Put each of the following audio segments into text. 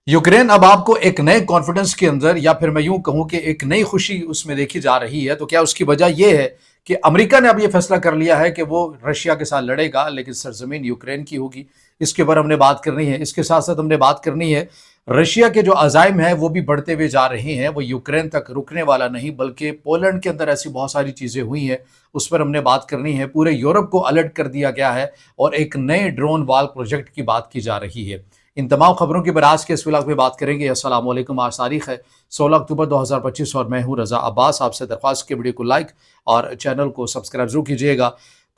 Ukraine अब आपको एक नए कॉन्फिडेंस के अंदर, या फिर मैं यूं कहूं कि एक नई खुशी उसमें देखी जा रही है। तो क्या उसकी वजह यह है कि अमेरिका ने अब यह फैसला कर लिया है कि वो रशिया के साथ लड़ेगा, लेकिन सरजमीन यूक्रेन की होगी। इसके ऊपर हमने बात करनी है। इसके साथ साथ हमने बात करनी है रशिया के जो अजाइम है वो भी बढ़ते हुए जा रहे हैं। वो यूक्रेन तक रुकने वाला नहीं, बल्कि पोलैंड के अंदर ऐसी बहुत सारी चीजें हुई हैं, उस पर हमने बात करनी है। पूरे यूरोप को अलर्ट कर दिया गया है और एक नए ड्रोन वाल प्रोजेक्ट की बात की जा रही है। इन तमाम खबरों की आज के इस व्लॉग में बात करेंगे। अस्सलाम वालेकुम। आज तारीख है 16 अक्टूबर 2025 और मैं हूं रजा अब्बास। आपसे दरख्वास्त के वीडियो को लाइक और चैनल को सब्सक्राइब जरूर कीजिएगा।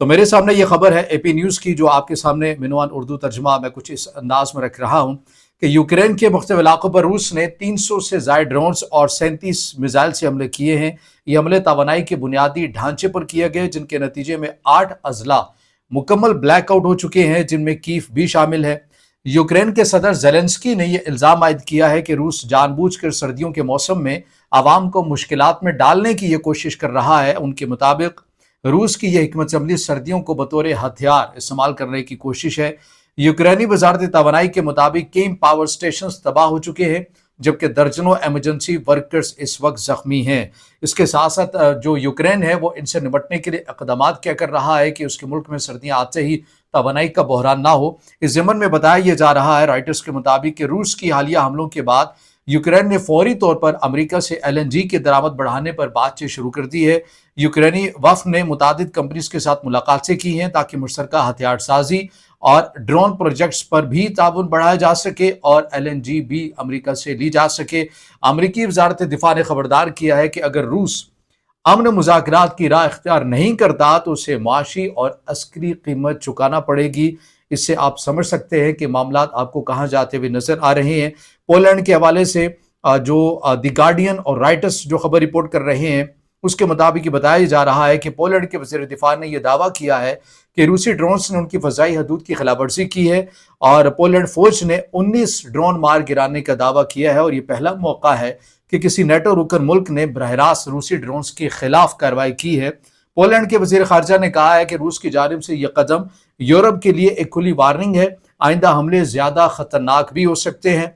तो मेरे सामने ये खबर है एपी न्यूज़ की, जो आपके सामने मिनवान उर्दू तर्जमा मैं कुछ इस अंदाज में रख रहा हूं कि यूक्रेन के मुख्तलिफ इलाकों पर रूस ने 300 से ज़ायद ड्रोन्स और 37 मिसाइल से हमले किए हैं। ये हमले तवानाई के बुनियादी ढांचे पर किए गए, जिनके नतीजे में 8 अजला मुकम्मल ब्लैकआउट हो चुके हैं, जिनमें कीव भी शामिल है। यूक्रेन के सदर जेलेंस्की ने यह इल्जाम आयद किया है कि रूस जानबूझकर सर्दियों के मौसम में आवाम को मुश्किलात में डालने की यह कोशिश कर रहा है। उनके मुताबिक रूस की यह हिकमत अमली सर्दियों को बतौर हथियार इस्तेमाल करने की कोशिश है। यूक्रेनी वजारत तवानाई के मुताबिक कई पावर स्टेशन तबाह हो चुके हैं, जबकि दर्जनों एमरजेंसी वर्कर्स इस वक्त जख्मी हैं। इसके साथ साथ जो यूक्रेन है वो इनसे निपटने के लिए इकदाम क्या कर रहा है कि उसके मुल्क में सर्दियां आते ही तवानाई का बहरान ना हो। इस ज़मन में बताया यह जा रहा है रॉयटर्स के मुताबिक कि रूस की हालिया हमलों के बाद यूक्रेन ने फौरी तौर पर अमेरिका से LNG की दरामद बढ़ाने पर बातचीत शुरू कर दी है। यूक्रेनी वफ़द ने मुतादिद कंपनीज के साथ मुलाकातें की हैं ताकि मुश्तरका हथियार साजी और ड्रोन प्रोजेक्ट्स पर भी ताउन बढ़ाया जा सके और LNG भी अमेरिका से ली जा सके। अमेरिकी वजारत दिफा ने खबरदार किया है कि अगर रूस अमन मुज़ाकरात की राह इख्तियार नहीं करता तो उसे माशी और अस्करी कीमत चुकाना पड़ेगी। इससे आप समझ सकते हैं कि मामला आपको कहाँ जाते हुए नजर आ रहे हैं। पोलैंड के हवाले से जो द गार्डियन और राइटर्स जो खबर रिपोर्ट कर रहे हैं, उसके मुताबिक बताया जा रहा है कि पोलैंड के वज़ीर दिफा ने यह दावा किया है कि रूसी ड्रोन्स ने उनकी फ़ज़ाई हदूद की खिलाफवर्जी की है और पोलैंड फौज ने 19 ड्रोन मार गिराने का दावा किया है। और ये पहला मौका है कि किसी नेटो रुकन मुल्क ने बरह रास्त रूसी ड्रोन्स के खिलाफ कार्रवाई की है। पोलैंड के वज़ीर ख़ारजा ने कहा है कि रूस की जानिब से यह कदम यूरोप के लिए एक खुली वार्निंग है, आइंदा हमले ज़्यादा ख़तरनाक भी हो सकते हैं।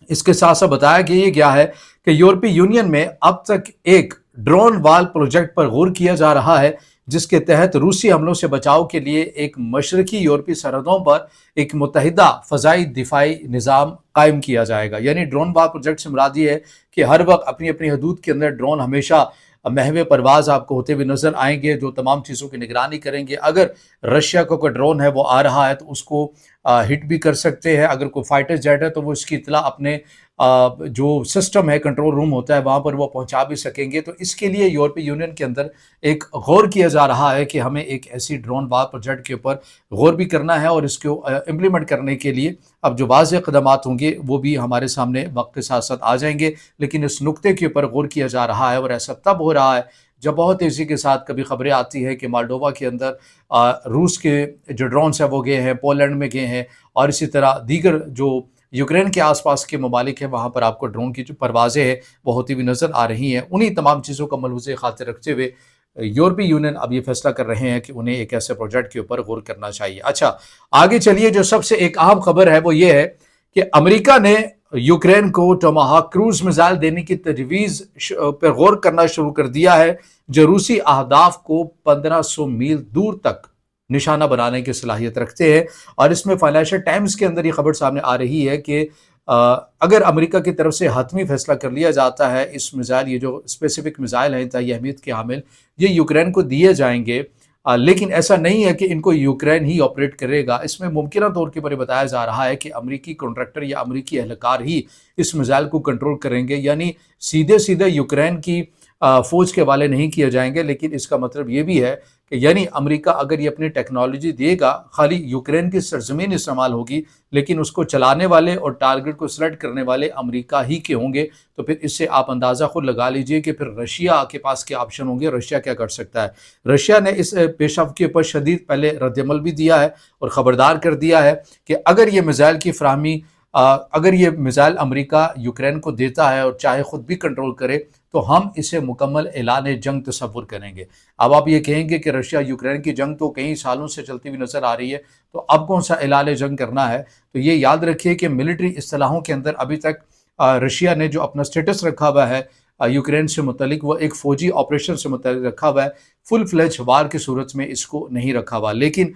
इसके साथ साथ बताया गया है कि यूरोपीय यूनियन में अब तक एक ड्रोन वाल प्रोजेक्ट पर गौर किया जा रहा है, जिसके तहत रूसी हमलों से बचाव के लिए एक मशरकी यूरोपीय सरहदों पर एक मुत्तहिदा फ़ज़ाई दिफाई निज़ाम कायम किया जाएगा। यानी ड्रोन वाल प्रोजेक्ट से मुराद ये है कि हर वक्त अपनी अपनी हदूद के अंदर ड्रोन हमेशा महवे परवाज आपको होते हुए नजर आएंगे, जो तमाम चीज़ों की निगरानी करेंगे। अगर रशिया का कोई ड्रोन है वो आ रहा है तो उसको हिट भी कर सकते हैं। अगर कोई फाइटर जेट है तो वो इसकी इतला अपने जो सिस्टम है, कंट्रोल रूम होता है, वहाँ पर वो पहुँचा भी सकेंगे। तो इसके लिए यूरोपीय यूनियन के अंदर एक गौर किया जा रहा है कि हमें एक ऐसी ड्रोन वार प्रोजेक्ट के ऊपर गौर भी करना है और इसको इम्प्लीमेंट करने के लिए अब जो वाज़ेह क़दमात होंगे वो भी हमारे सामने वक्त के साथ साथ आ जाएंगे। लेकिन इस नुक्ते के ऊपर गौर किया जा रहा है और ऐसा तब हो रहा है जब बहुत तेज़ी के साथ कभी खबरें आती है कि मोल्डोवा के अंदर रूस के जो ड्रोन्स हैं वो गए हैं, पोलैंड में गए हैं, और इसी तरह दीगर जो यूक्रेन के आसपास के ममालिक हैं वहाँ पर आपको ड्रोन की जो परवाज़ें हैं वो होती हुई नज़र आ रही हैं। उन्हीं तमाम चीज़ों का मलहूज़ खातिर रखते हुए यूरोपीय यूनियन अब ये फैसला कर रहे हैं कि उन्हें एक ऐसे प्रोजेक्ट के ऊपर गौर करना चाहिए। अच्छा, आगे चलिए। जो सबसे एक अहम खबर है वो ये है कि अमेरिका ने यूक्रेन को टोमाहाक क्रूज मिसाइल देने की तजवीज़ पर गौर करना शुरू कर दिया है, जो रूसी अहदाफ को 1500 मील दूर तक निशाना बनाने की सलाहियत रखते हैं। और इसमें फाइनेंशियल टाइम्स के अंदर ये खबर सामने आ रही है कि अगर अमेरिका की तरफ से हतमी फैसला कर लिया जाता है, इस मिसाइल, ये जो स्पेसिफिक मिसाइल हैं इंतहाई अहमियत के हामिल, ये यूक्रेन को दिए जाएंगे। लेकिन ऐसा नहीं है कि इनको यूक्रेन ही ऑपरेट करेगा। इसमें मुमकिन तौर के पर बताया जा रहा है कि अमेरिकी कॉन्ट्रैक्टर या अमेरिकी एहलकार ही इस मिसाइल को कंट्रोल करेंगे, यानी सीधे सीधे यूक्रेन की फ़ौज के हवाले नहीं किए जाएंगे। लेकिन इसका मतलब ये भी है कि यानी अमेरिका अगर ये अपनी टेक्नोलॉजी देगा, खाली यूक्रेन की सरजमीन इस्तेमाल होगी, लेकिन उसको चलाने वाले और टारगेट को सेलेक्ट करने वाले अमेरिका ही के होंगे। तो फिर इससे आप अंदाज़ा खुद लगा लीजिए कि फिर रशिया के पास क्या ऑप्शन होंगे, रशिया क्या कर सकता है। रशिया ने इस पेशरफ के ऊपर शदीद पहले रद्दमल भी दिया है और ख़बरदार कर दिया है कि अगर ये मिसाइल की फराहमी अगर ये मिसाइल अमेरिका यूक्रेन को देता है और चाहे खुद भी कंट्रोल करे, تو ہم اسے مکمل اعلان جنگ تصور کریں گے۔ اب آپ یہ کہیں گے کہ رشیا یوکرین کی جنگ تو کئی سالوں سے چلتی ہوئی نظر آ رہی ہے، تو اب کون سا اعلان جنگ کرنا ہے؟ تو یہ یاد رکھیے کہ ملٹری اصطلاحوں کے اندر ابھی تک رشیا نے جو اپنا سٹیٹس رکھا ہوا ہے یوکرین سے متعلق، وہ ایک فوجی آپریشن سے متعلق رکھا ہوا ہے، فل فلیج وار کی صورت میں اس کو نہیں رکھا ہوا۔ لیکن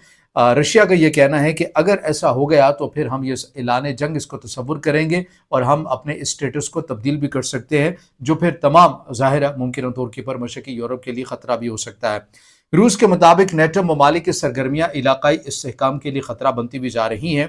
رشیا کا یہ کہنا ہے کہ اگر ایسا ہو گیا تو پھر ہم یہ اعلان جنگ اس کو تصور کریں گے اور ہم اپنے اسٹیٹس کو تبدیل بھی کر سکتے ہیں، جو پھر تمام ظاہر ہے ممکنہ طور پر مشرقی یورپ کے لیے خطرہ بھی ہو سکتا ہے۔ روس کے مطابق نیٹو ممالک کی سرگرمیاں علاقائی استحکام کے لیے خطرہ بنتی بھی جا رہی ہیں،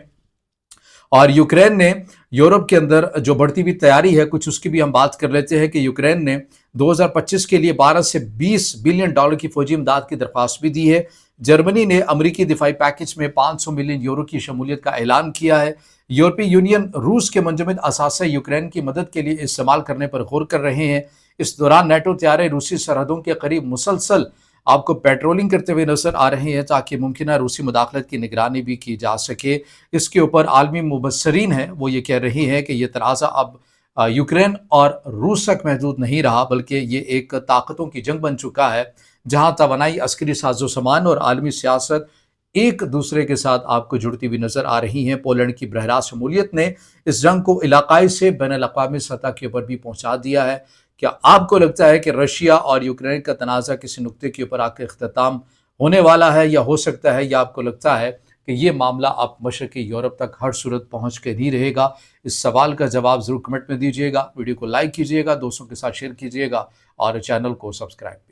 اور یوکرین نے یورپ کے اندر جو بڑھتی ہوئی تیاری ہے کچھ اس کی بھی ہم بات کر لیتے ہیں کہ یوکرین نے 2025 کے لیے 12 سے 20 بلین ڈالر کی فوجی امداد کی درخواست بھی دی ہے۔ جرمنی نے امریکی دفاعی پیکج میں 500 ملین یورو کی شمولیت کا اعلان کیا ہے۔ یورپی یونین روس کے منجمد اثاثے یوکرین کی مدد کے لیے استعمال کرنے پر غور کر رہے ہیں۔ اس دوران نیٹو طیارے روسی سرحدوں کے قریب مسلسل آپ کو پیٹرولنگ کرتے ہوئے نظر آ رہے ہیں تاکہ ممکنہ روسی مداخلت کی نگرانی بھی کی جا سکے۔ اس کے اوپر عالمی مبصرین ہیں وہ یہ کہہ رہی ہیں کہ یہ تنازع اب یوکرین اور روس تک محدود نہیں رہا، بلکہ یہ ایک طاقتوں کی جنگ بن چکا ہے جہاں توانائی، عسکری ساز و سامان اور عالمی سیاست ایک دوسرے کے ساتھ آپ کو جڑتی ہوئی نظر آ رہی ہیں۔ پولینڈ کی براہ راست شمولیت نے اس جنگ کو علاقائی سے بین الاقوامی سطح کے اوپر بھی پہنچا دیا ہے۔ کیا آپ کو لگتا ہے کہ رشیا اور یوکرین کا تنازع کسی نقطے کے اوپر آ کے اختتام ہونے والا ہے یا ہو سکتا ہے، یا آپ کو لگتا ہے کہ یہ معاملہ اب مشرقی یورپ تک ہر صورت پہنچ کے نہیں رہے گا؟ اس سوال کا جواب ضرور کمنٹ میں دیجیے گا، ویڈیو کو لائک کیجیے گا، دوستوں کے ساتھ شیئر کیجیے گا اور چینل کو سبسکرائب